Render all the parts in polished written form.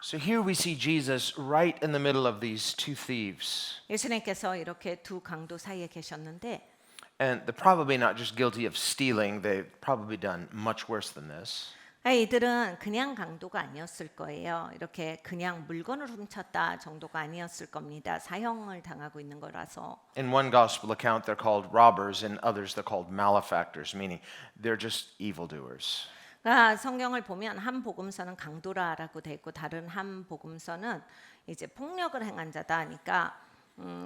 So here we see Jesus right in the middle of these two thieves. 예수님께서 이렇게 두 강도 사이에 계셨는데 And they're probably not just guilty of stealing, they've probably done much worse than this. 이들은 그냥 강도가 아니었을 거예요. 이렇게 그냥 물건을 훔쳤다 정도가 아니었을 겁니다. 사형을 당하고 있는 거라서. In one gospel account, they're called robbers, in others, they're called malefactors, meaning they're just evildoers. 그러니까 성경을 보면 한 복음서는 강도라라고 돼 있고 다른 한 복음서는 이제 폭력을 행한 자다 하니까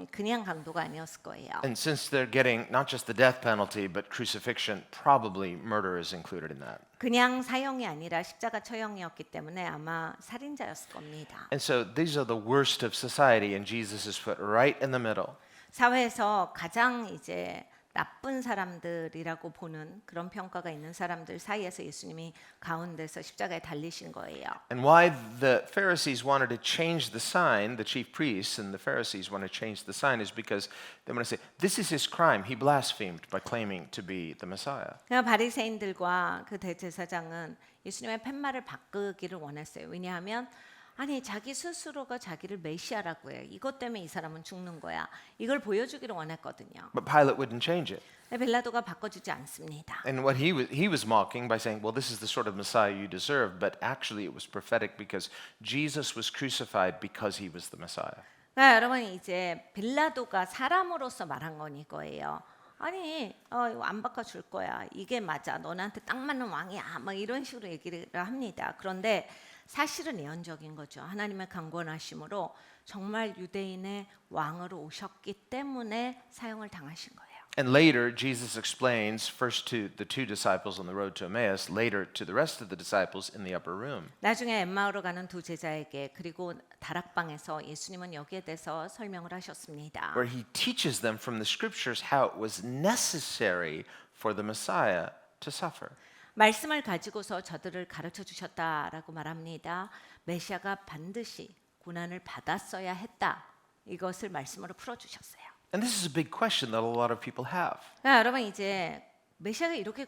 그냥 강도가 아니었을 거예요. And since they're getting not just the death penalty, but crucifixion, probably murder is included in that. 그냥 사형이 아니라 십자가 처형이었기 때문에 아마 살인자였을 겁니다. And so these are the worst of society, and Jesus is put right in the middle. 사회에서 가장 이제 나쁜 사람들이라고 보는 그런 평가가 있는 사람들 사이에서 예수님이 가운데서 십자가에 달리신 거예요. And why the Pharisees wanted to change the sign, the chief priests and the Pharisees wanted to change the sign, is because they want to say, this is his crime. He blasphemed by claiming to be the Messiah. 그러니까 바리새인들과 그 대제사장은 예수님의 팻말을 바꾸기를 원했어요. 왜냐하면 아니 자기 스스로가 자기를 메시아라고 해요. 이것 때문에 이 사람은 죽는 거야. 이걸 보여주기를 원했거든요. But Pilate wouldn't change it. 빌라도가 바꿔주지 않습니다. And what he was mocking by saying, well, this is the sort of Messiah you deserve, but actually it was prophetic because Jesus was crucified because he was the Messiah. 그러니까 여러분 이제 빌라도가 사람으로서 말한 건 이거예요. 아니 이거 안 바꿔줄 거야. 이게 맞아. 너한테 딱 맞는 왕이야. 막 이런 식으로 얘기를 합니다. 그런데 사실은 예언적인 거죠. 하나님의 강권하심으로 정말 유대인의 왕으로 오셨기 때문에 사형을 당하신 거예요. And later, Jesus explains first to the two disciples on the road to Emmaus, later to the rest of the disciples in the upper room. 나중에 엠마오로 가는 두 제자에게 그리고 다락방에서 예수님은 여기에 대해서 설명을 하셨습니다. Where he teaches them from the scriptures how it was necessary for the Messiah to suffer. 말씀을 가지고서 저들을 가르쳐 주셨다라고 말합니다. 메시아가 반드시 고난을 받았어야 했다. 이것을 말씀으로 풀어 주셨어요. And this is a big question that a lot of people have. 여러분 이제 메시아가 이렇게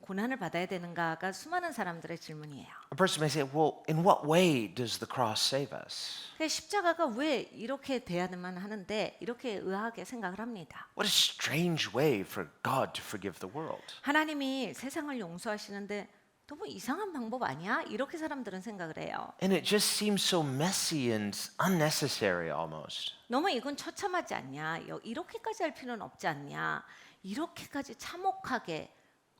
고난을 받아야 되는가가 수많은 사람들의 질문이에요. A person may say, well, in what way does the cross save us? 십자가가 왜 이렇게 돼야만 하는데 이렇게 의아하게 생각을 합니다. What a strange way for God to forgive the world. 하나님이 세상을 용서하시는데 너무 이상한 방법 아니야? 이렇게 사람들은 생각을 해요. And it just seems so messy and unnecessary almost. 너무 이건 처참하지 않냐? 이렇게까지 할 필요는 없지 않냐? 이렇게까지 참혹하게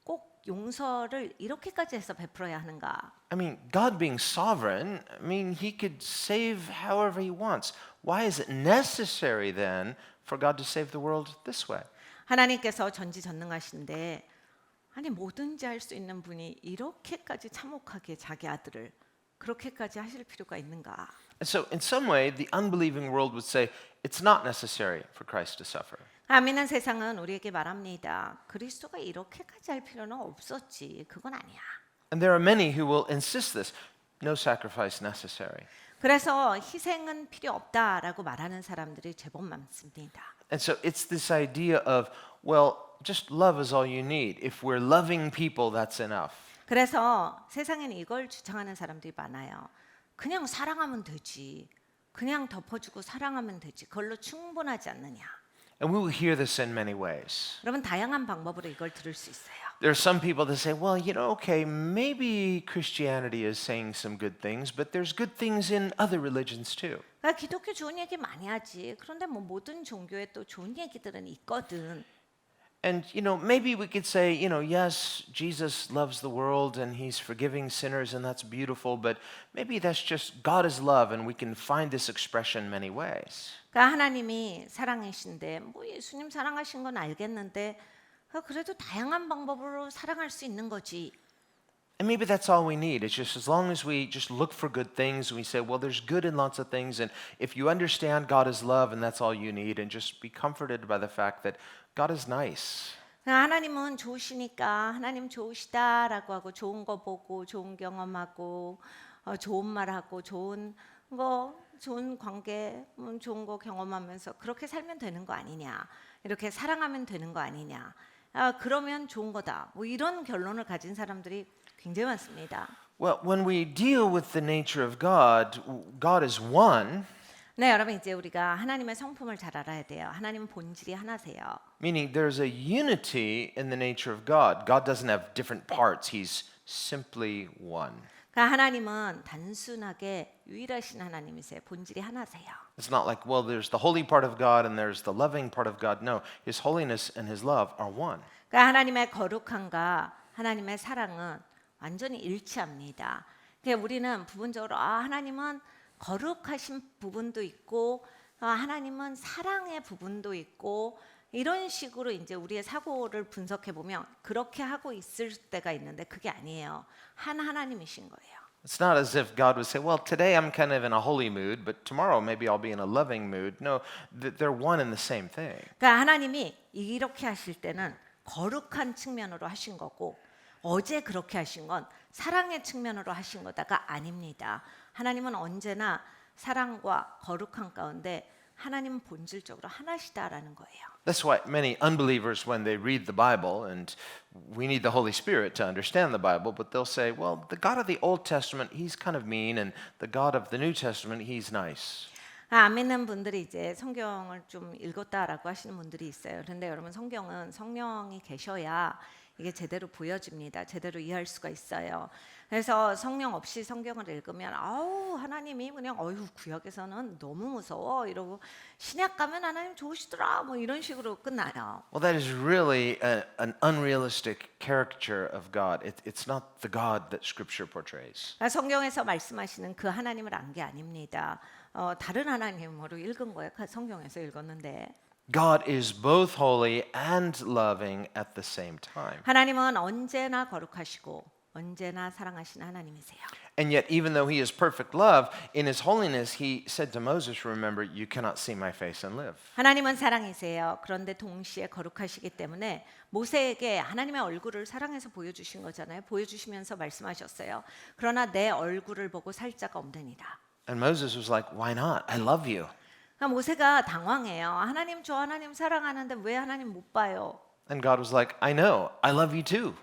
꼭 용서를 이렇게까지 해서 베풀어야 하는가? I mean, God being sovereign, I mean, he could save however he wants. Why is it necessary then for God to save the world this way? 하나님께서 전지전능하신데 아니 뭐든지 할 수 있는 분이 이렇게까지 참혹하게 자기 아들을 그렇게까지 하실 필요가 있는가? And so, in some way, the unbelieving world would say it's not necessary for Christ to suffer. 안 믿는 세상은 우리에게 말합니다. 그리스도가 이렇게까지 할 필요는 없었지. 그건 아니야. And there are many who will insist this. No sacrifice necessary. 그래서 희생은 필요 없다라고 말하는 사람들이 제법 많습니다. And so it's this idea of, well, just love is all you need. If we're loving people, that's enough. 그래서 세상에는 이걸 주장하는 사람들이 많아요. 그냥 사랑하면 되지. 그냥 덮어주고 사랑하면 되지. 그걸로 충분하지 않느냐. And we will hear this in many ways. 여러분 다양한 방법으로 이걸 들을 수 있어요. There are some people that say, well, okay, maybe Christianity is saying some good things, but there's good things in other religions too. 기독교 좋은 얘기 많이 하지. 그런데 뭐 모든 종교에 또 좋은 얘기들은 있거든. And, maybe we could say, yes, Jesus loves the world and he's forgiving sinners and that's beautiful, but maybe that's just God is love and we can find this expression many ways. 그러니까 하나님이 사랑이신데 뭐 예수님 사랑하신 건 알겠는데 그래도 다양한 방법으로 사랑할 수 있는 거지. And maybe that's all we need. It's just as long as we just look for good things and we say, well, there's good in lots of things. And if you understand God is love and that's all you need, and just be comforted by the fact that God is nice. 하나님은 좋으시니까 하나님 좋으시다라고 하고 좋은 거 보고 좋은 경험하고 좋은 말하고 좋은 관계 좋은 거 경험하면서 그렇게 살면 되는 거 아니냐. 이렇게 사랑하면 되는 거 아니냐. 그러면 좋은 거다. 뭐 이런 결론을 가진 사람들이 굉장히 많습니다. Well, when we deal with the nature of God, God is one, 네, 여러분 이제 우리가 하나님의 성품을 잘 알아야 돼요. 하나님은 본질이 하나세요. meaning there's a unity in the nature of God. God doesn't have different parts, He's simply one. 그러니까 하나님은 단순하게 유일하신 하나님이세요. 본질이 하나세요. It's not like, well, there's the holy part of God and there's the loving part of God. No, His holiness and His love are one. 그러니까 하나님의 거룩함과 하나님의 사랑은 완전히 일치합니다. 그러니까 우리는 부분적으로 하나님은 거룩하신 부분도 있고 하나님은 사랑의 부분도 있고 이런 식으로 이제 우리의 사고를 분석해 보면 그렇게 하고 있을 때가 있는데 그게 아니에요. 한 하나님이신 거예요. It's not as if God would say, well, today I'm kind of in a holy mood, but tomorrow maybe I'll be in a loving mood. No, they're one and the same thing. 그러니까 하나님이 이렇게 하실 때는 거룩한 측면으로 하신 거고 어제 그렇게 하신 건 사랑의 측면으로 하신 거다가 아닙니다. 하나님은 언제나 사랑과 거룩한 가운데 하나님은 본질적으로 하나시다라는 거예요. That's why many unbelievers, when they read the Bible, and we need the Holy Spirit to understand the Bible, but they'll say, well, the God of the Old Testament, He's kind of mean, and the God of the New Testament, He's nice. 안 믿는 분들이 이제 성경을 좀 읽었다라고 하시는 분들이 있어요. 그런데 여러분 성경은 성령이 계셔야 이게 제대로 보여집니다. 제대로 이해할 수가 있어요. 그래서 성령 없이 성경을 읽으면 아우 하나님이 그냥 어휴 구약에서는 너무 무서워 이러고 신약 가면 하나님 좋으시더라 뭐 이런 식으로 끝나요. Well, that is really an unrealistic caricature of God. It's not the God that Scripture portrays. 성경에서 말씀하시는 그 하나님을 안 게 아닙니다. 다른 하나님으로 읽은 거예요. 성경에서 읽었는데. God is both holy and loving at the same time. 하나님은 언제나 거룩하시고 언제나 사랑하시는 하나님이세요. And yet, even though He is perfect love, in His holiness, He said to Moses, remember, you cannot see my face and live. 하나님은 사랑이세요. 그런데 동시에 거룩하시기 때문에 모세에게 하나님의 얼굴을 사랑해서 보여주신 거잖아요. 보여주시면서 말씀하셨어요. 그러나 내 얼굴을 보고 살 자가 없느니라. And Moses was like, why not? I love you. 그러니까 모세가 당황해요. 하나님 저 하나님 사랑하는데 왜 하나님 못 봐요? And God was like, I know, I love you too.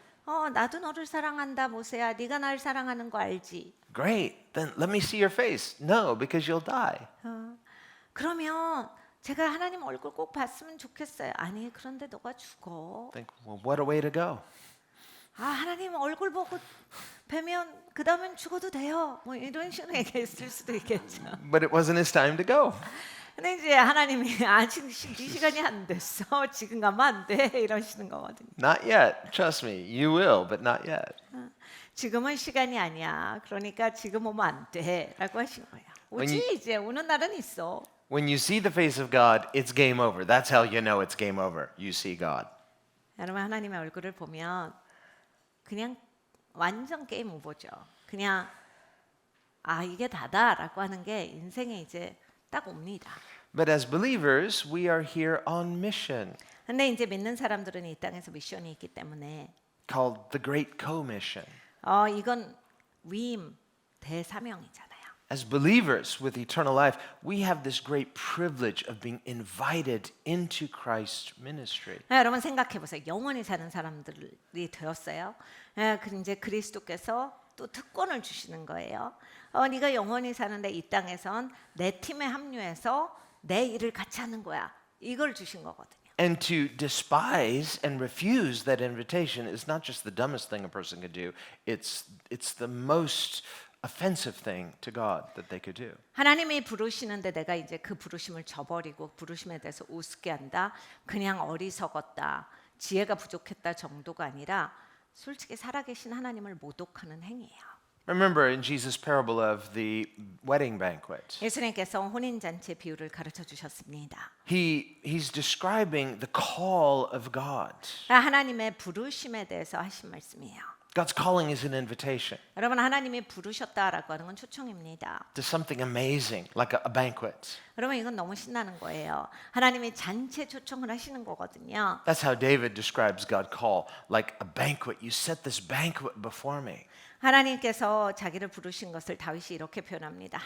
나도 너를 사랑한다 모세야. 네가 날 사랑하는 거 알지? Great, then let me see your face. No, because you'll die. 그러면 제가 하나님 얼굴 꼭 봤으면 좋겠어요. 아니 그런데 너가 죽어. Think, well, what a way to go. 하나님 얼굴 보고 뵈면 그 다음엔 죽어도 돼요. 뭐 이런 식으로 얘기했을 수도 있겠죠. But it wasn't his time to go. 근데 이제 하나님이 아직 네 시간이 안 됐어. 지금 가면 안 돼. 이러시는 거거든요. Not yet. Trust me, you will, but not yet. 지금은 시간이 아니야. 그러니까 지금 오면 안 돼. 라고 하신 거예요. When 오지 이제 오는 날은 있어. When you see the face of God, it's game over. That's how you know it's game over. You see God. 여러분 하나님의 얼굴을 보면 그냥 완전 게임 오버죠. 그냥 이게 다다라고 하는 게 인생에 이제 딱 옵니다. But as believers, we are here on mission, 근데 이제 믿는 사람들은 이 땅에서 미션이 있기 때문에 called the Great Commission. 이건 위임 대사명이잖아요. As believers with eternal life, we have this great privilege of being invited into Christ's ministry. 여러분 생각해 보세요. 영원히 사는 사람들이 되었어요. 이제 그리스도께서 또 특권을 주시는 거예요. 네가 영원히 사는데 이 땅에선 내 팀에 합류해서 내 일을 같이 하는 거야. 이걸 주신 거거든요. And to despise and refuse that invitation is not just the dumbest thing a person could do, it's the most offensive thing to God that they could do. 하나님이 부르시는데 내가 이제 그 부르심을 저버리고 부르심에 대해서 우습게 한다. 그냥 어리석었다. 지혜가 부족했다 정도가 아니라 솔직히 살아계신 하나님을 모독하는 행위예요. Remember in Jesus' parable of the wedding banquet, 예수님께서 혼인잔치 비유를 가르쳐 주셨습니다. he's describing the call of God. 하나님의 부르심에 대해서 하신 말씀이에요. God's calling is an invitation 여러분 하나님이 부르셨다라고 하는 건 초청입니다. to something amazing, like a banquet. 여러분 이건 너무 신나는 거예요. 하나님이 잔치에 초청을 하시는 거거든요. That's how David describes God's call, like a banquet. You set this banquet before me. 하나님께서 자기를 부르신 것을 다윗이 이렇게 표현합니다.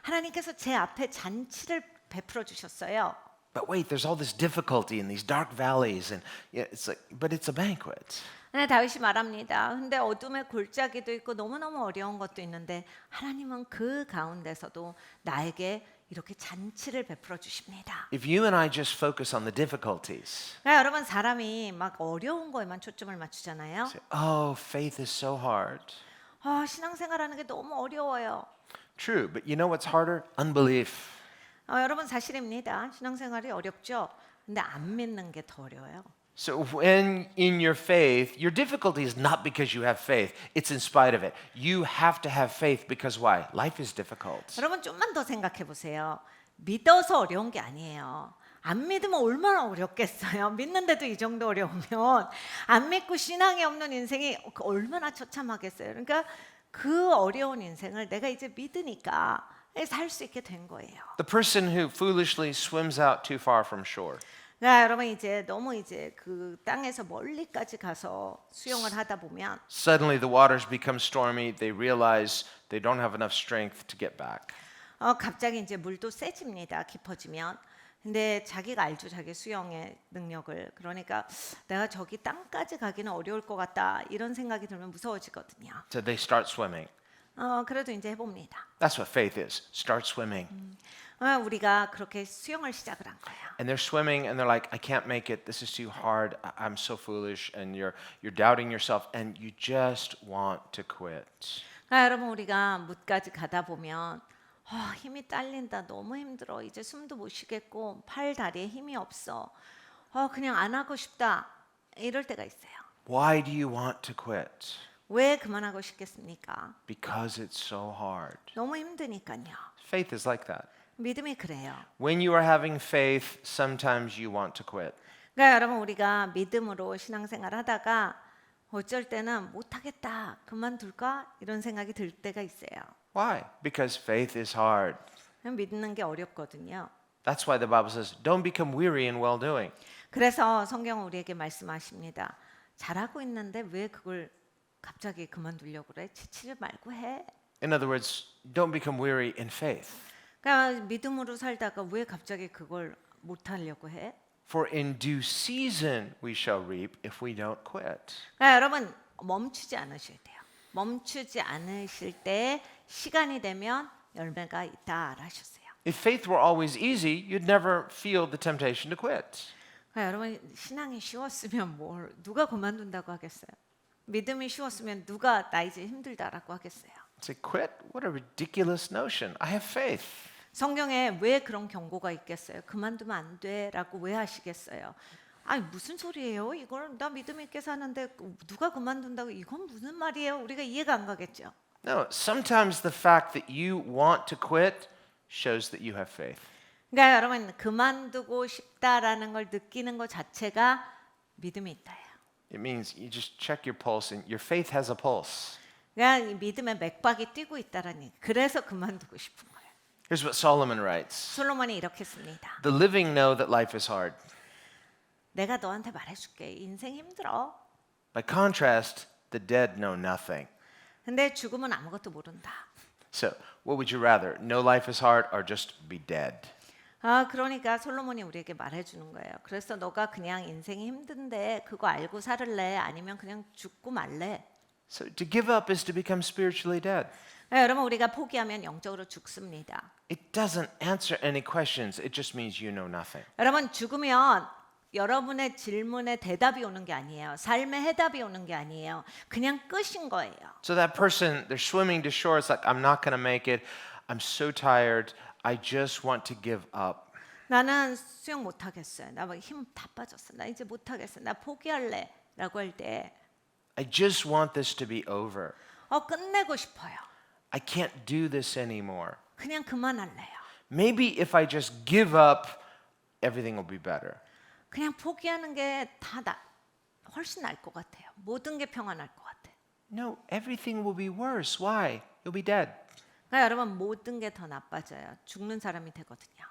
하나님께서 제 앞에 잔치를 베풀어 주셨어요. But wait, there's all this difficulty in these dark valleys, and it's like, but it's a banquet. 근데 다윗이 말합니다. 근데 어둠의 골짜기도 있고 너무너무 어려운 것도 있는데 하나님은 그 가운데서도 나에게 이렇게 잔치를 베풀어 주십니다. If you and I just focus on the difficulties, 그러니까 여러분 사람이 막 어려운 거에만 초점을 맞추잖아요. say, oh, faith is so hard. 신앙생활하는 게 너무 어려워요. True, but you know what's harder? Unbelief. 여러분 사실입니다. 신앙생활이 어렵죠. 근데 안 믿는 게 더 어려워요. So when in your faith, your difficulty is not because you have faith, it's in spite of it. You have to have faith because why? Life is difficult. 여러분 좀만 더 생각해 보세요. 믿어서 어려운 게 아니에요. 안 믿으면 얼마나 어렵겠어요. 믿는데도 이 정도 어려우면 안 믿고 신앙이 없는 인생이 얼마나 처참하겠어요. 그러니까 그 어려운 인생을 내가 이제 믿으니까 살 수 있게 된 거예요. The person who foolishly swims out too far from shore. 그러니까 여러분 이제 너무 이제 그 땅에서 멀리까지 가서 수영을 하다 보면 Suddenly the waters become stormy. They realize they don't have enough strength to get back. 갑자기 이제 물도 세집니다. 깊어지면. 근데 자기가 알죠. 자기 수영의 능력을. 그러니까 내가 저기 땅까지 가기는 어려울 것 같다. 이런 생각이 들면 무서워지거든요. So they start swimming. 그래도 이제 해봅니다. That's what faith is. Start swimming. 우리가 그렇게 수영을 시작을 한 거예요. And they're swimming and they're like, I can't make it. This is too hard. I'm so foolish. And you're doubting yourself and you just want to quit. 여러분 우리가 뭇까지 가다 보면 힘이 딸린다. 너무 힘들어. 이제 숨도 못 쉬겠고 팔 다리에 힘이 없어. 그냥 안 하고 싶다. 이럴 때가 있어요. Why do you want to quit? 왜 그만하고 싶겠습니까? Because it's so hard. 너무 힘드니까요. Faith is like that. 믿음이 그래요. When you are having faith, sometimes you want to quit. 그러니까 여러분 우리가 믿음으로 신앙생활 하다가 어쩔 때는 못하겠다. 그만둘까? 이런 생각이 들 때가 있어요. Why? Because faith is hard. 믿는 게 어렵거든요. That's why the Bible says, don't become weary in well doing. 그래서 성경은 우리에게 말씀하십니다. 잘하고 있는데 왜 그걸 갑자기 그만두려고 그래? 지치지 말고 해. In other words, don't become weary in faith. 그러니까 믿음으로 살다가 왜 갑자기 그걸 못하려고 해? For in due season we shall reap if we don't quit. 그러니까 여러분 멈추지 않으셔야 돼요. 멈추지 않으실 때 시간이 되면 열매가 있다 하셨어요. If faith were always easy, you'd never feel the temptation to quit. 그러니까 여러분 신앙이 쉬웠으면 누가 그만둔다고 하겠어요? 믿음이 쉬웠으면 누가 나 이제 힘들다라고 하겠어요? Say, quit? What a ridiculous notion. I have faith. 성경에 왜 그런 경고가 있겠어요? 그만두면 안 돼라고 왜 하시겠어요? 아니 무슨 소리예요? 이걸 나 믿음 있게 사는데 누가 그만둔다고 이건 무슨 말이에요? 우리가 이해가 안 가겠죠. No, sometimes the fact that you want to quit shows that you have faith. 그러니까 여러분 그만두고 싶다라는 걸 느끼는 것 자체가 믿음이 있다예요. It means you just check your pulse and your faith has a pulse. 그러니까 이 믿음의 맥박이 뛰고 있다라니. 그래서 그만두고 싶은 거예요. Here's what Solomon writes. 솔로몬이 이렇게 씁니다. The living know that life is hard. 내가 너한테 말해줄게. 인생 힘들어. By contrast, the dead know nothing. 근데 죽음은 아무것도 모른다. So, what would you rather? Know life is hard or just be dead? 그러니까 솔로몬이 우리에게 말해주는 거예요. 그래서 너가 그냥 인생이 힘든데 그거 알고 살을래? 아니면 그냥 죽고 말래? So, to give up is to become spiritually dead. 여러분 우리가 포기하면 영적으로 죽습니다. It doesn't answer any questions. It just means you know nothing. 여러분 죽으면 여러분의 질문에 대답이 오는 게 아니에요. 삶의 해답이 오는 게 아니에요. 그냥 끝인 거예요. So that person, they're swimming to shore. It's like, I'm not going to make it. I'm so tired. I just want to give up. 나는 수영 못 하겠어요. 나 힘 다 빠졌어. 나 이제 못 하겠어. 나 포기할래라고 할 때 I just want this to be over. 끝내고 싶어요. I can't do this anymore. 그냥 그만할래요. Maybe if I just give up, everything will be better. 그냥 포기하는 게 훨씬 나을 것 같아요. 모든 게 평안할 것 같아. No, everything will be worse. Why? You'll be dead. 그러니까 여러분 모든 게 더 나빠져요. 죽는 사람이 되거든요.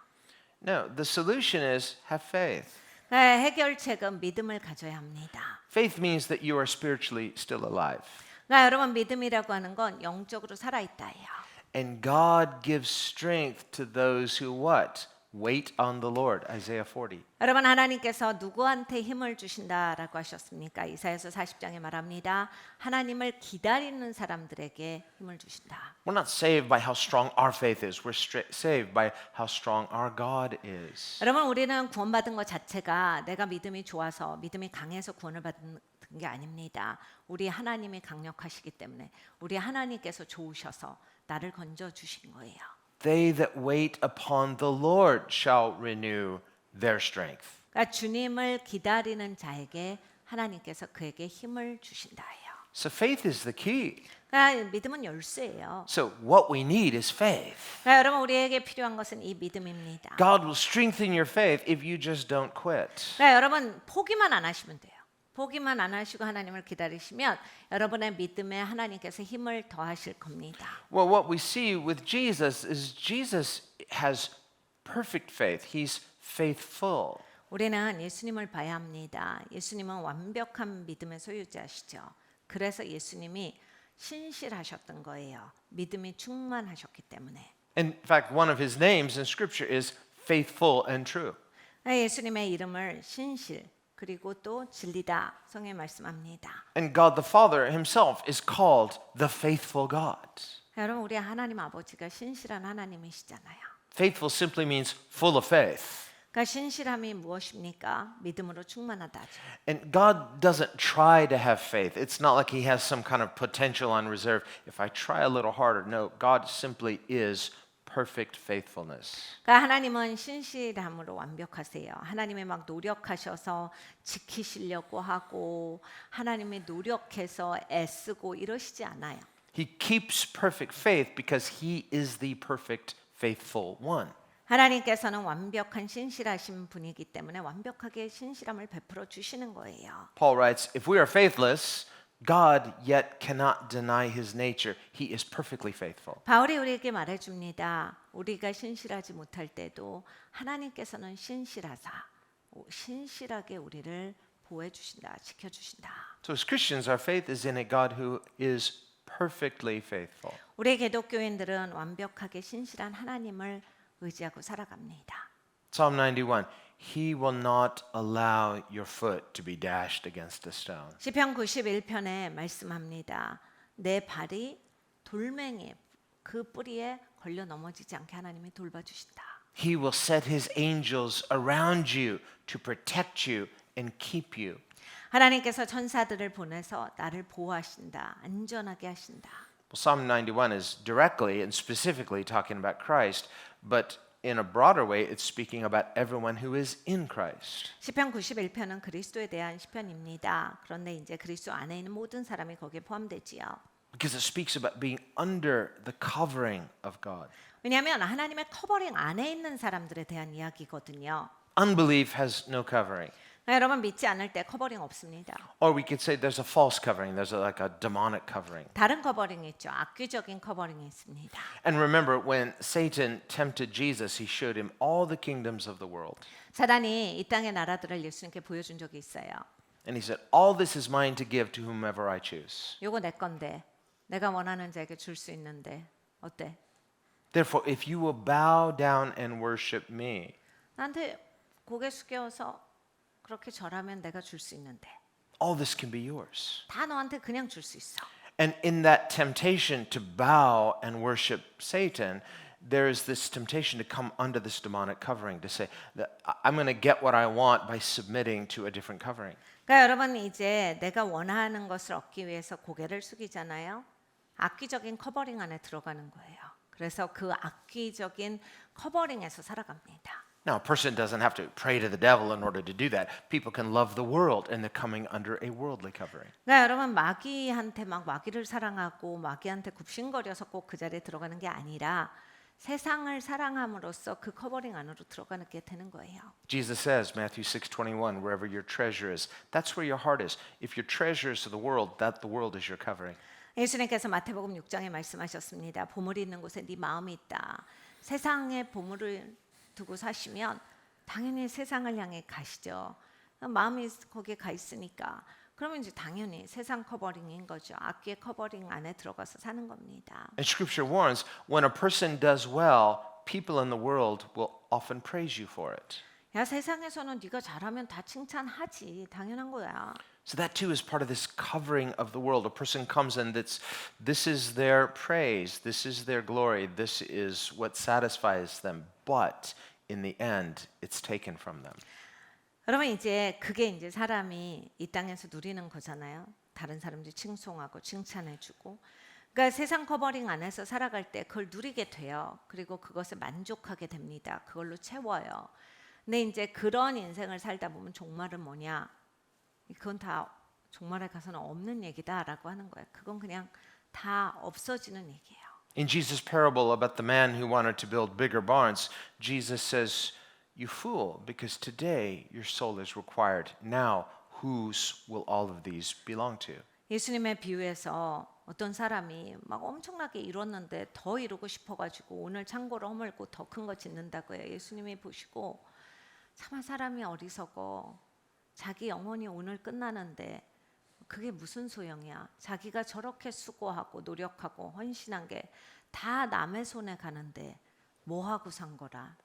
No, the solution is have faith. 그러니까 해결책은 믿음을 가져야 합니다. Faith means that you are spiritually still alive. 그러니까 여러분 믿음이라고 하는 건 영적으로 살아있다예요. And God gives strength to those who what? wait on the Lord, Isaiah 40. 여러분 하나님께서 누구한테 힘을 주신다라고 하셨습니까? 이사야서 40장에 말합니다. 하나님을 기다리는 사람들에게 힘을 주신다. We're not saved by how strong our faith is. We're saved by how strong our God is. 여러분 우리는 구원받은 것 자체가 내가 믿음이 좋아서 믿음이 강해서 구원을 받은 게 아닙니다. 우리 하나님이 강력하시기 때문에 우리 하나님께서 좋으셔서 나를 건져 주신 거예요. They that wait upon the Lord shall renew their strength. 그러니까 주님을 기다리는 자에게 하나님께서 그에게 힘을 주신다예요. So faith is the key. 그러니까 믿음은 열쇠예요. So what we need is faith. 그러니까 여러분 우리에게 필요한 것은 이 믿음입니다. God will strengthen your faith if you just don't quit. 그러니까 여러분 포기만 안 하시면 돼요. 포기만 안 하시고 하나님을 기다리시면 여러분의 믿음에 하나님께서 힘을 더하실 겁니다. Well, what we see with Jesus is Jesus has perfect faith. He's faithful. 우리는 예수님을 봐야 합니다. 예수님은 완벽한 믿음의 소유자시죠. 그래서 예수님이 신실하셨던 거예요. 믿음이 충만하셨기 때문에. In fact, one of his names in Scripture is faithful and true. 예수님의 이름을 신실 그리고 또 진리다 성경에 말씀합니다. And God the Father himself is called the faithful God. 여러분 우리 하나님 아버지가 신실한 하나님이시잖아요. Faithful simply means full of faith. 그러니까 신실함이 무엇입니까? 믿음으로 충만하다죠. And God doesn't try to have faith. It's not like he has some kind of potential on reserve. If I try a little harder. No, God simply is perfect faithfulness. 그러니까 하나님은 신실함으로 완벽하세요. 하나님이 막 노력하셔서 지키시려고 하고 하나님이 노력해서 애쓰고 이러시지 않아요. He keeps perfect faith because he is the perfect faithful one. 하나님께서는 완벽한 신실하신 분이기 때문에 완벽하게 신실함을 베풀어 주시는 거예요. Paul writes, if we are faithless, God yet cannot deny his nature. He is perfectly faithful. 바울이 우리에게 말해줍니다. 우리가 신실하지 못할 때도 하나님께서는 신실하게 우리를 보호해 주신다, 지켜 주신다. So as Christians, our faith is in a God who is perfectly faithful. 우리 기독교인들은 완벽하게 신실한 하나님을 의지하고 살아갑니다. Psalm 91, he will not allow your foot to be dashed against a stone. 시편 91편에 말씀합니다. 내 발이 돌멩이 그 뿌리에 걸려 넘어지지 않게 하나님이 돌봐주신다. He will set his angels around you to protect you and keep you. 하나님께서 천사들을 보내서 나를 보호하신다. 안전하게 하신다. Well, Psalm 91 is directly and specifically talking about Christ, but in a broader way, it's speaking about everyone who is in Christ. 시편 91편은 그리스도에 대한 시편입니다. 그런데 이제 그리스도 안에 있는 모든 사람이 거기에 포함되지요. Because it speaks about being under the covering of God. 왜냐하면 하나님의 커버링 안에 있는 사람들에 대한 이야기거든요. Unbelief has no covering. 여러분 믿지 않을 때 커버링 없습니다. Or we could say there's a false covering. There's like a demonic covering. 다른 커버링이 있죠. 악귀적인 커버링이 있습니다. And remember, when Satan tempted Jesus, he showed him all the kingdoms of the world. 사단이 이 땅의 나라들을 예수님께 보여준 적이 있어요. And he said, all this is mine to give to whomever I choose. 요거 내 건데 내가 원하는 자에게 줄 수 있는데 어때? Therefore, if you will bow down and worship me, 나한테 고개 숙여서 그렇게 절하면 내가 줄 수 있는데 all this can be yours. 다 너한테 그냥 줄 수 있어. And in that temptation to bow and worship Satan, there is this temptation to come under this demonic covering, to say that I'm going to get what I want by submitting to a different covering. 그러니까 여러분 이제 내가 원하는 것을 얻기 위해서 고개를 숙이잖아요. 악귀적인 커버링 안에 들어가는 거예요. 그래서 그 악귀적인 커버링에서 살아갑니다. Now, a person doesn't have to pray to the devil in order to do that. People can love the world and they're coming under a worldly covering. 그러니까 여러분 마귀한테 막 마귀를 사랑하고 마귀한테 굽신거려서 꼭 그 자리에 들어가는 게 아니라 세상을 사랑함으로써 그 커버링 안으로 들어가는 게 되는 거예요. Jesus says, Matthew 6:21, wherever your treasure is, that's where your heart is. If your treasure is to the world, that the world is your covering. 예수님께서 마태복음 6장에 말씀하셨습니다. 보물이 있는 곳에 네 마음이 있다. 세상에 보물을 두고 사시면 당연히 세상을 향해 가시죠. 마음이 거기에 가 있으니까 그러면 이제 당연히 세상 커버링인 거죠. 악기의 커버링 안에 들어가서 사는 겁니다. And Scripture warns, when a person does well, people in the world will often praise you for it. 야, 세상에서는 네가 잘하면 다 칭찬하지. 당연한 거야. So that too is part of this covering of the world. A person comes in this is their praise, this is their glory, this is what satisfies them. But in the end, it's taken from them. 그러면 이제 그게 이제 사람이 이 땅에서 누리는 거잖아요. 다른 사람들이 칭송하고 칭찬해주고. 그러니까 세상 커버링 안에서 살아갈 때 그걸 누리게 돼요. 그리고 그것에 만족하게 됩니다. 그걸로 채워요. 근데 이제 그런 인생을 살다 보면 종말은 뭐냐? 그건 다 종말에 가서는 없는 얘기다라고 하는 거예요. 그건 그냥 다 없어지는 얘기예요. In Jesus' parable about the man who wanted to build bigger barns, Jesus says, "You fool, because today your soul is required. Now, whose will all of these belong to?" 예수님의 비유에서 어떤 사람이 막 엄청나게 이뤘는데 더 이루고 싶어가지고 오늘 창고를 허물고 더 큰 거 짓는다고 해요. 예수님이 보시고 차마 사람이 어리석어. 자기 영혼이 오늘 끝나는데 그게 무슨 소용이야. 자기가 저렇게 수고하고 노력하고 헌신한 게 다 남의 손에 가는데 뭐 하고 산 거라.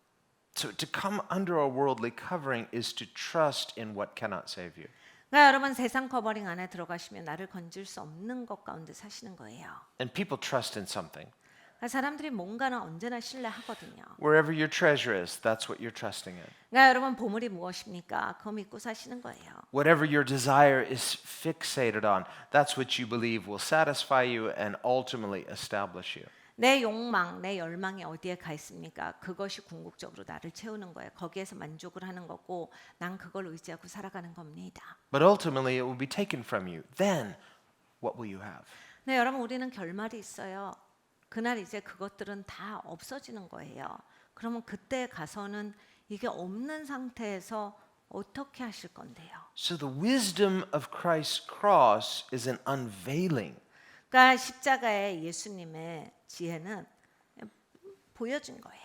So to come under a worldly covering is to trust in what cannot save you. 그러니까 여러분 세상 커버링 안에 들어가시면 나를 건질 수 없는 것 가운데 사시는 거예요. And people trust in something. 그러니까 사람들이 뭔가는 언제나 신뢰하거든요. Wherever your treasure is, that's what you're trusting in. 그러니까 여러분 보물이 무엇입니까? 그거 믿고 사시는 거예요. Whatever your desire is fixated on, that's what you believe will satisfy you and ultimately establish you. 내 욕망, 내 열망이 어디에 가 있습니까? 그것이 궁극적으로 나를 채우는 거예요. 거기에서 만족을 하는 거고 난 그걸 의지하고 살아가는 겁니다. But ultimately it will be taken from you. Then what will you have? 네, 여러분 우리는 결말이 있어요. 그날 이제 그것들은 다 없어지는 거예요. 그러면 그때 가서는 이게 없는 상태에서 어떻게 하실 건데요? So the wisdom of Christ's cross is an unveiling. 그러니까 십자가의 예수님의 지혜는 보여준 거예요.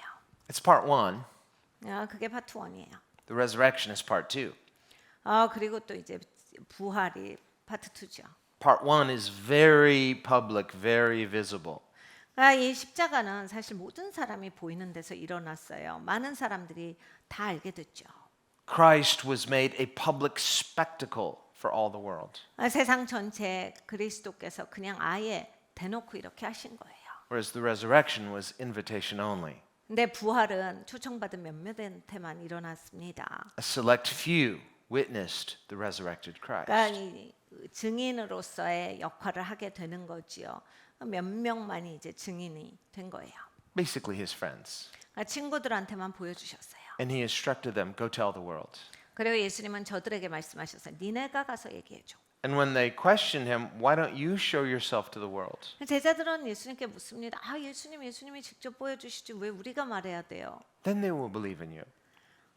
It's part 1. 그게 파트 1이에요. The resurrection is part 2. 그리고 또 이제 부활이 파트 2죠. Part 1 is very public, very visible. 그러니까 이 십자가는 사실 모든 사람이 보이는 데서 일어났어요. 많은 사람들이 다 알게 됐죠. Christ was made a public spectacle for all the world. 세상 전체 그리스도께서 그냥 아예 대놓고 이렇게 하신 거예요. Whereas the resurrection was invitation only. 근데 부활은 초청받은 몇몇한테만 일어났습니다. A select few witnessed the resurrected 그러니까 Christ. 이 증인으로서의 역할을 하게 되는 거지요. 몇 명만이 이제 증인이 된 거예요. Basically his friends. 그러니까 친구들한테만 보여주셨어요. And he instructed them, go tell the world. 그리고 예수님은 저들에게 말씀하셨어요. 니네가 가서 얘기해줘. And when they questioned him, why don't you show yourself to the world? 제자들은 예수님께 묻습니다. 예수님이 직접 보여주시지 왜 우리가 말해야 돼요? Then they will believe in you.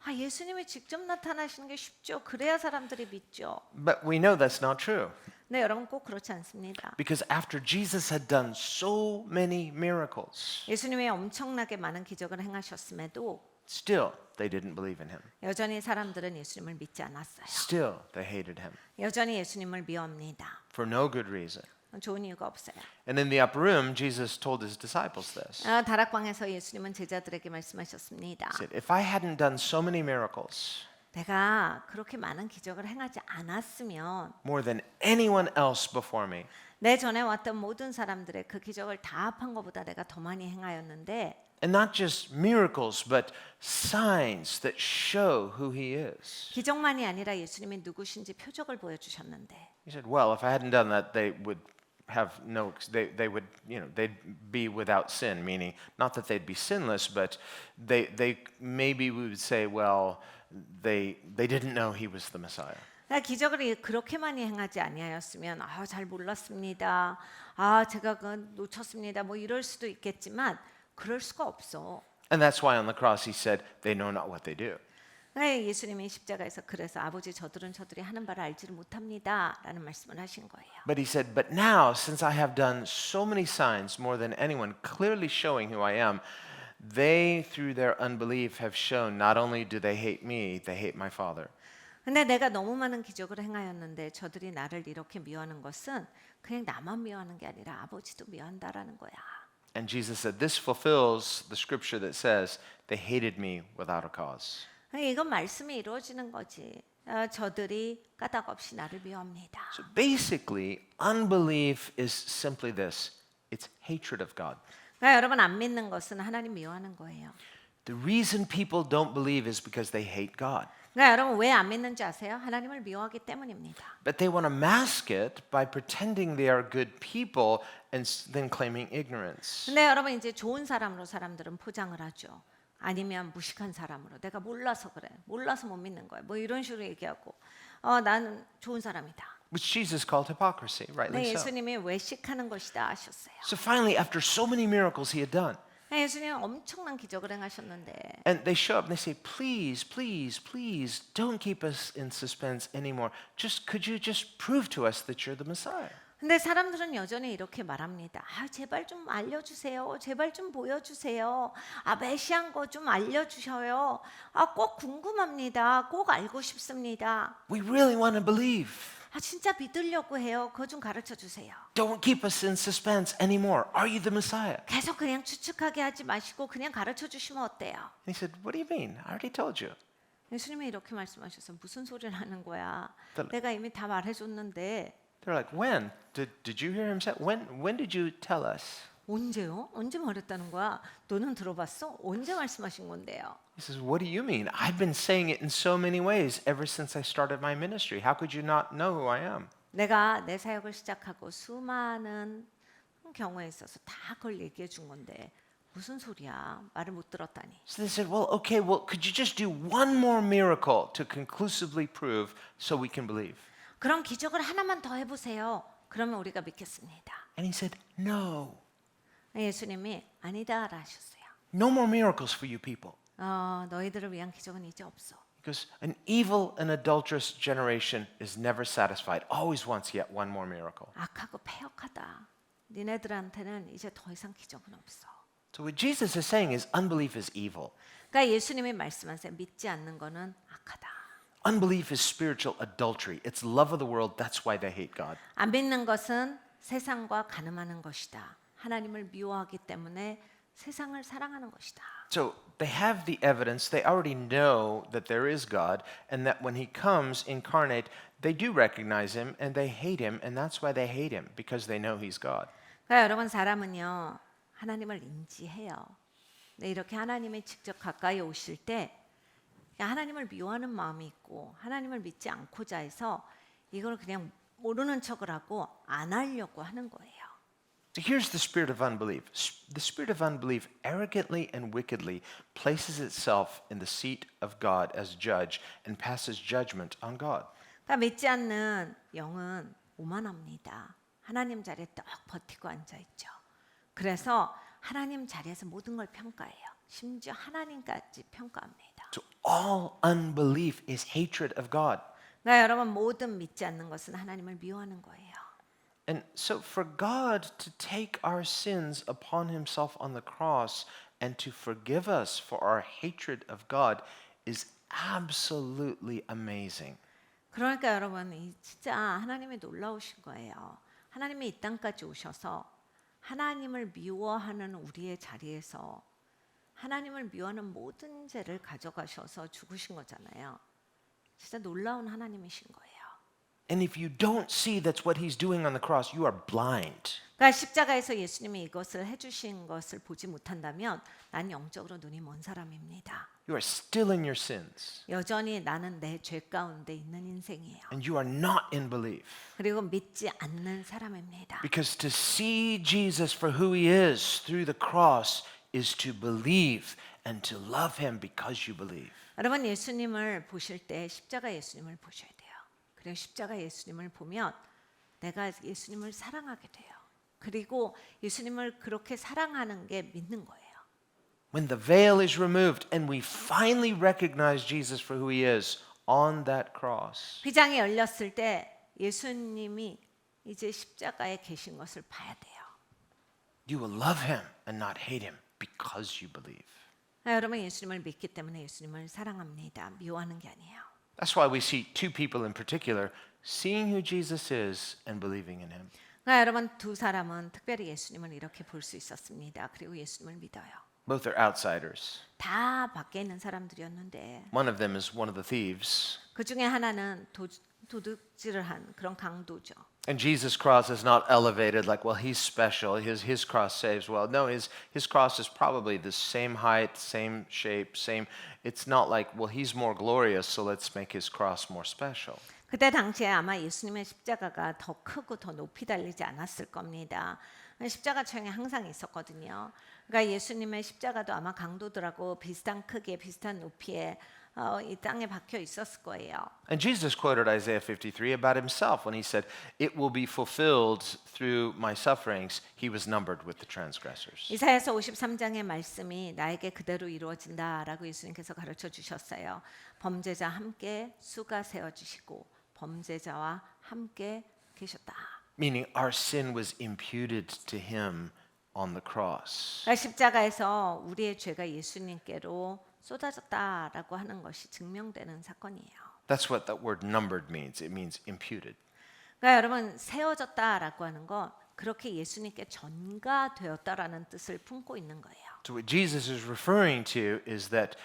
예수님이 직접 나타나시는 게 쉽죠. 그래야 사람들이 믿죠. But we know that's not true. 네, 여러분 꼭 그렇지 않습니다. Because after Jesus had done so many miracles, 예수님이 엄청나게 많은 기적을 행하셨음에도 still they didn't believe in him. 여전히 사람들은 예수님을 믿지 않았어요. Still they hated him 여전히 예수님을 미워합니다. for no good reason. 좋은 이유가 없어요. And in the upper room, Jesus told his disciples this. 다락방에서 예수님은 제자들에게 말씀하셨습니다. He said, if I hadn't done so many miracles, 내가 그렇게 많은 기적을 행하지 않았으면 more than anyone else before me, 내 전에 왔던 모든 사람들의 그 기적을 다 합한 것보다 내가 더 많이 행하였는데 and not just miracles, but signs that show who he is. 기적만이 아니라 예수님이 누구신지 표적을 보여주셨는데 He said, well, if I hadn't done that, they would have they would, they'd be without sin, meaning not that they'd be sinless, but they maybe we would say, well, they didn't know he was the Messiah. 기적을 그렇게 많이 행하지 아니하였으면 잘 몰랐습니다. 제가 놓쳤습니다. 뭐 이럴 수도 있겠지만 그럴 수가 없어. And that's why on the cross he said, they know not what they do. 예수님이 십자가에서 그래서 아버지 저들이 하는 바를 알지를 못합니다라는 말씀을 하신 거예요. But he said, but now, since I have done so many signs, more than anyone, clearly showing who I am, they, through their unbelief, have shown not only do they hate me, they hate my Father. 근데 내가 너무 많은 기적을 행하였는데 저들이 나를 이렇게 미워하는 것은 그냥 나만 미워하는 게 아니라 아버지도 미워한다라는 거야. And Jesus said, this fulfills the scripture that says, they hated me without a cause. 이건 말씀이 이루어지는 거지. 저들이 까닭 없이 나를 미워합니다. So basically, unbelief is simply this. It's hatred of God. 그러니까 여러분 안 믿는 것은 하나님 미워하는 거예요. The reason people don't believe is because they hate God. 그러니까 여러분 왜 안 믿는지 아세요? 하나님을 미워하기 때문입니다. But they want to mask it by pretending they are good people and then claiming ignorance. 근데 여러분 이제 좋은 사람으로 사람들은 포장을 하죠. 아니면 무식한 사람으로 내가 몰라서 그래. 몰라서 못 믿는 거야. 뭐 이런 식으로 얘기하고 나는 좋은 사람이다. Which Jesus called hypocrisy, 네, rightly so. 예수님이 외식하는 것이다 하셨어요. So finally, after so many miracles he had done, 네, 예수님은 엄청난 기적을 행하셨는데 and they show up and they say, please, please, please, don't keep us in suspense anymore. Could you just prove to us that you're the Messiah? 근데 사람들은 여전히 이렇게 말합니다. 제발 좀 알려주세요. 제발 좀 보여주세요. 메시아인 거 좀 알려주셔요. 꼭 궁금합니다. 꼭 알고 싶습니다. We really want to believe. 진짜 믿으려고 해요. 그거 좀 가르쳐 주세요. Don't keep us in suspense anymore. Are you the Messiah? 계속 그냥 추측하게 하지 마시고 그냥 가르쳐 주시면 어때요? And he said, what do you mean? I already told you. 예수님이 이렇게 말씀하셔서 무슨 소리를 하는 거야? 들- 내가 이미 다 말해줬는데 They're like, when? Did you hear him say? When did you tell us? 언제요? 언제 말했다는 거야? 너는 들어봤어? 언제 말씀하신 건데요? He says, what do you mean? I've been saying it in so many ways ever since I started my ministry. How could you not know who I am? 내가 내 사역을 시작하고 수많은 경우에 있어서 다 그걸 얘기해 준 건데 무슨 소리야? 말을 못 들었다니. So they said, well, okay, could you just do one more miracle to conclusively prove so we can believe? 그런 기적을 하나만 더 해보세요. 그러면 우리가 믿겠습니다. And he said, no. 예수님이 아니다라 하셨어요. No more miracles for you people. 너희들을 위한 기적은 이제 없어. Because an evil and adulterous generation is never satisfied, always wants yet one more miracle. 악하고 패역하다. 니네들한테는 이제 더 이상 기적은 없어. So what Jesus is saying is unbelief is evil. 그러니까 예수님이 말씀하세요. 믿지 않는 거는 악하다. Unbelief is spiritual adultery. It's love of the world. That's why they hate God. 안 믿는 것은 세상과 간음하는 것이다. 하나님을 미워하기 때문에 세상을 사랑하는 것이다. So they have the evidence. They already know that there is God and that when he comes incarnate, they do recognize him and they hate him, and that's why they hate him, because they know he's God. 그러니까 여러분 사람은요. 하나님을 인지해요. 네, 이렇게 하나님이 직접 가까이 오실 때 하나님을 미워하는 마음이 있고 하나님을 믿지 않고자 해서 이걸 그냥 모르는 척을 하고 안 하려고 하는 거예요. So here's the spirit of unbelief. The spirit of unbelief arrogantly and wickedly places itself in the seat of God as judge and passes judgment on God. 그러니까 믿지 않는 영은 오만합니다. 하나님 자리에 딱 버티고 앉아 있죠. 그래서 하나님 자리에서 모든 걸 평가해요. 심지어 하나님까지 평가합니다. So all unbelief is hatred of God. 그러니까 여러분 모든 믿지 않는 것은 하나님을 미워하는 거예요. And so for God to take our sins upon himself on the cross and to forgive us for our hatred of God is absolutely amazing. 그러니까 여러분 진짜 하나님이 놀라우신 거예요. 하나님이 이 땅까지 오셔서 하나님을 미워하는 우리의 자리에서 하나님을 미워하는 모든 죄를 가져가셔서 죽으신 거잖아요. 진짜 놀라운 하나님이신 거예요. And if you don't see that's what he's doing on the cross, you are blind. 그러니까 십자가에서 예수님이 이것을 해주신 것을 보지 못한다면 난 영적으로 눈이 먼 사람입니다. You are still in your sins. 여전히 나는 내 죄 가운데 있는 인생이에요. And you are not in belief. 그리고 믿지 않는 사람입니다. Because to see Jesus for who he is through the cross is to believe and to love him because you believe. 여러분 예수님을 보실 때 십자가 예수님을 보셔야 돼요. 그리고 십자가 예수님을 보면 내가 예수님을 사랑하게 돼요. 그리고 예수님을 그렇게 사랑하는 게 믿는 거예요. When the veil is removed and we finally recognize Jesus for who he is on that cross, 휘장이 열렸을 때 예수님이 이제 십자가에 계신 것을 봐야 돼요. you will love him and not hate him because you believe. 여러분 예수님을 믿기 때문에 예수님을 사랑합니다. 미워하는 게 아니에요. That's why we see two people in particular seeing who Jesus is and believing in him. 그러니까 여러분 두 사람은 특별히 예수님을 이렇게 볼 수 있었습니다. 그리고 예수님을 믿어요. Both are outsiders. 다 밖에 있는 사람들이었는데 One of them is one of the thieves. 그 중에 하나는 도둑질을 한 그런 강도죠. And Jesus' cross is not elevated like, well, he's special. His cross saves. Well, no, his cross is probably the same height, same shape, same. It's not like, well, he's more glorious, so let's make his cross more special. 그때 당시에 아마 예수님의 십자가가 더 크고 더 높이 달리지 않았을 겁니다. 십자가 처형이 항상 있었거든요. 그러니까 예수님의 십자가도 아마 강도들하고 비슷한 크기에 비슷한 높이에 이 땅에 박혀 있었을 거예요. And Jesus quoted Isaiah 53 about himself when he said, "It will be fulfilled through my sufferings. He was numbered with the transgressors." 이사야서 53장의 말씀이 나에게 그대로 이루어진다라고 예수님께서 가르쳐 주셨어요. 범죄자 함께 수가 세워 주시고 범죄자와 함께 계셨다. Meaning our sin was imputed to him on the cross. 그러니까 십자가에서 우리의 죄가 예수님께로 쏟아졌다라고 하는 것이 증명되는 사건이에요. That's what that word numbered means. It means imputed. 그러니까 여러분 세워졌다라고 하는 건 그렇게 예수님께 전가되었다라는 뜻을 품고 있는 거예요. So what Jesus is referring to is that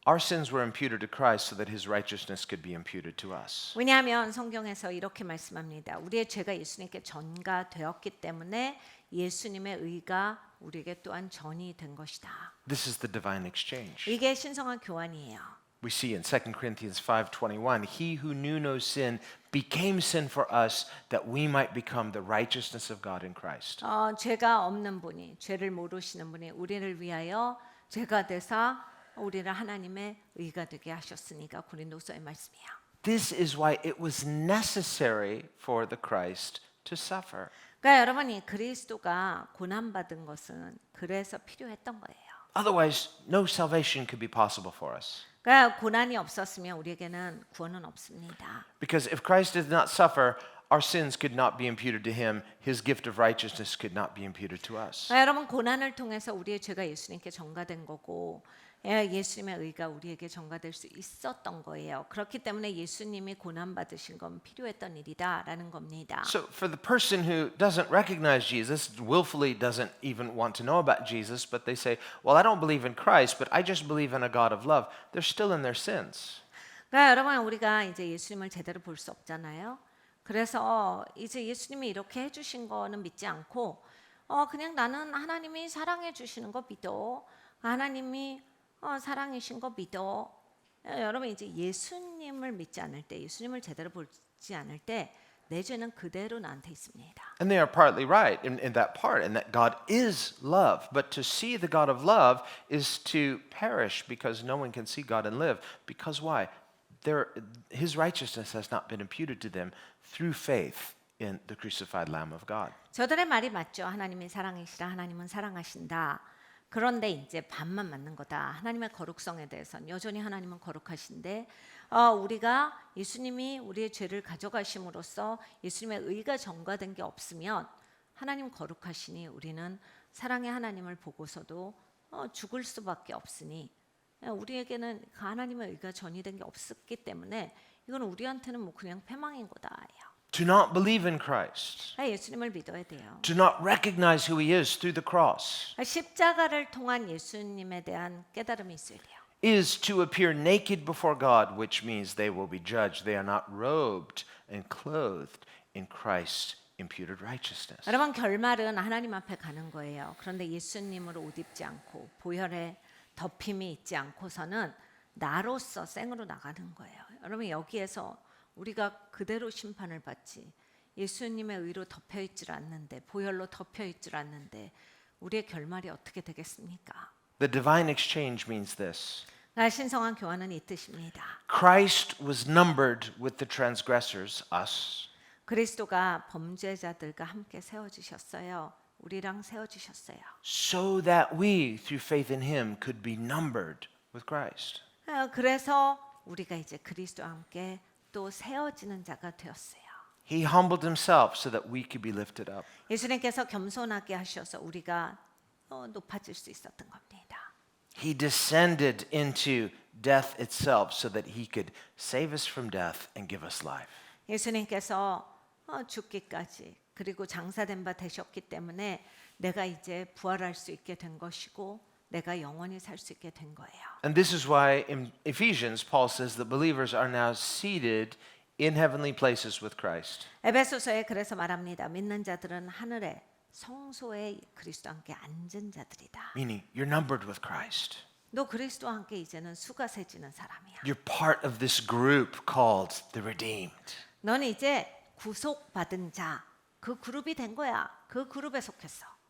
our sins were imputed to Christ so that his righteousness could be imputed to us. 왜냐하면 성경에서 이렇게 말씀합니다. 우리의 죄가 예수님께 전가되었기 때문에 예수님의 의가 우리에게 또한 전이 된 것이다. This is the divine exchange. 이게 신성한 교환이에요. We see in 2 Corinthians 5:21, he who knew no sin became sin for us that we might become the righteousness of God in Christ. 죄가 없는 분이, 죄를 모르시는 분이 우리를 위하여 죄가 되사 우리를 하나님의 의가 되게 하셨으니까 고린도서의 말씀이야. This is why it was necessary for the Christ to suffer. 그러니까 여러분이 그리스도가 고난 받은 것은 그래서 필요했던 거예요. Otherwise, no salvation could be possible for us. 그러니까 고난이 없었으면 우리에게는 구원은 없습니다. Because if Christ did not suffer, our sins could not be imputed to him. His gift of righteousness could not be imputed to us. 그러니까 여러분 고난을 통해서 우리의 죄가 예수님께 전가된 거고 예수님의 의가 우리에게 전가될 수 있었던 거예요. 그렇기 때문에 예수님이 고난 받으신 건 필요했던 일이다라는 겁니다. So for the person who doesn't recognize Jesus, willfully doesn't even want to know about Jesus, but they say, well, I don't believe in Christ, but I just believe in a God of love, they're still in their sins. 그러니까 여러분 우리가 이제 예수님을 제대로 볼 수 없잖아요. 그래서 이제 예수님이 이렇게 해주신 거는 믿지 않고 그냥 나는 하나님이 사랑해 주시는 거 믿어. 하나님이 사랑이신 거 믿어. 여러분 이제 예수님을 믿지 않을 때, 예수님을 제대로 보지 않을 때 내 죄는 그대로 나한테 있습니다. And they are partly right in that part, in that God is love. But to see the God of love is to perish because no one can see God and live. Because why? His righteousness has not been imputed to them through faith in the crucified Lamb of God. 저들의 말이 맞죠. 하나님이 사랑이시라 하나님은 사랑하신다. 그런데 이제 반만 맞는 거다. 하나님의 거룩성에 대해서는 여전히 하나님은 거룩하신데 우리가 예수님이 우리의 죄를 가져가심으로써 예수님의 의가 전가된 게 없으면 하나님 거룩하시니 우리는 사랑의 하나님을 보고서도 죽을 수밖에 없으니 우리에게는 하나님의 의가 전이된 게 없었기 때문에 이건 우리한테는 뭐 그냥 패망인 거다예요. To not believe in Christ, 예수님을 믿어야 돼요. to not recognize who he is through the cross, 십자가를 통한 예수님에 대한 깨달음이 있어야 돼요. is to appear naked before God, which means they will be judged. They are not robed and clothed in Christ's imputed righteousness. 여러분 결말은 하나님 앞에 가는 거예요. 그런데 예수님으로 옷 입지 않고 보혈에 덮임이 있지 않고서는 나로서 생으로 나가는 거예요. 여러분 여기에서 우리가 그대로 심판을 받지 예수님의 의로 덮여 있질 않는데 보혈로 덮여 있질 않는데 우리의 결말이 어떻게 되겠습니까? The divine exchange means this. 신성한 교환은 이 뜻입니다. Christ was numbered with the transgressors, us, 그리스도가 범죄자들과 함께 세워주셨어요. 우리랑 세워주셨어요. so that we, through faith in him, could be numbered with Christ. 그래서 우리가 이제 그리스도와 함께 또 세워지는 자가 되었어요. He humbled himself so that we could be lifted up. 예수님께서 겸손하게 하셔서 우리가 높아질 수 있었던 겁니다. He descended into death itself so that he could save us from death and give us life. 예수님께서 죽기까지 그리고 장사된 바 되셨기 때문에 내가 이제 부활할 수 있게 된 것이고 내가 영원히 살 수 있게 된 거예요. And this is why in Ephesians, Paul says that believers are now seated in heavenly places with Christ. 에베소서에 그래서 말합니다. 믿는 자들은 하늘에 성소에 그리스도와 함께 앉은 자들이다. Meaning, you're numbered with Christ. 너 그리스도와 함께 이제는 수가 세지는 사람이야. You're part of this group called the redeemed. 너는 이제 구속받은 자, 그 그룹이 된 거야. 그 그룹에 속했어.